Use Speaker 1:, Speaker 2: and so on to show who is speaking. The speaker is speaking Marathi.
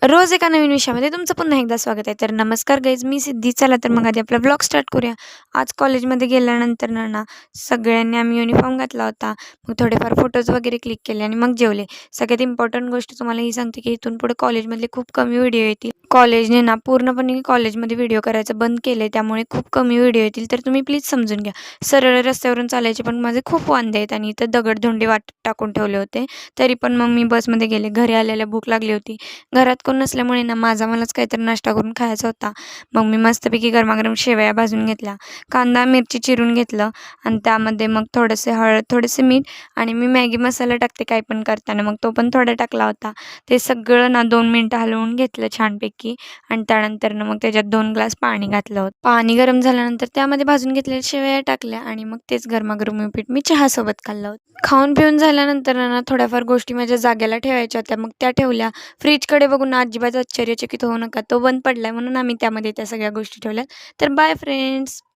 Speaker 1: रोज एका नवीन विषयामध्ये तुमचं पुन्हा एकदा स्वागत आहे. तर नमस्कार गाईज, मी सिद्धी. चला तर मग आधी आपला ब्लॉग स्टार्ट करूया. आज कॉलेजमध्ये गेल्यानंतर ना सगळ्यांनी आम्ही युनिफॉर्म घातला होता. मग थोडेफार फोटोज वगैरे क्लिक केले आणि मग जेवले. सगळ्यात इम्पॉर्टंट गोष्ट तुम्हाला ही सांगते की इथून पुढे कॉलेजमधले खूप कमी व्हिडिओ येतील. कॉलेजने ना पूर्णपणे कॉलेजमध्ये व्हिडिओ करायचं बंद केलं आहे, त्यामुळे खूप कमी व्हिडिओ येतील. तर तुम्ही प्लीज समजून घ्या. सरळ रस्त्यावरून चालायचे पण माझे खूप वांदे आहेत आणि इथं दगडधोंडे वाट टाकून ठेवले होते. तरी पण मग मी बसमध्ये गेले. घरी आलेल्या भूक लागली होती. घरात कोण नसल्यामुळे ना मलाच काहीतरी नाश्ता करून खायचा होता. मग मी मस्तपैकी गरमागरम शेवया भाजून घेतल्या, कांदा मिरची चिरून घेतलं आणि त्यामध्ये मग थोडंसं हळद, थोडेसे मीठ आणि मी मॅगी मसाला टाकते काही पण करताना, मग तो पण थोडा टाकला होता. ते सगळं ना 2 मिनिटं हलवून घेतलं छानपैकी आणि त्यानंतर मग त्याच्यात 2 ग्लास पाणी घातलं होतं. पाणी गरम झाल्यानंतर त्यामध्ये भाजून घेतलेल्या शेवया टाकल्या आणि मग तेच गरमागरम उपीट मी चहासोबत खाल्लं होतं. खाऊन पिऊन झाल्यानंतर ना थोड्याफार गोष्टी माझ्या जागेला ठेवायच्या होत्या, मग त्या ठेवल्या. फ्रीजकडे बघून अजिबात आश्चर्यचकित होऊ नका. तो बंद पडलाय म्हणून आम्ही त्यामध्ये त्या सगळ्या गोष्टी ठेवल्यात. तर बाय फ्रेंड्स.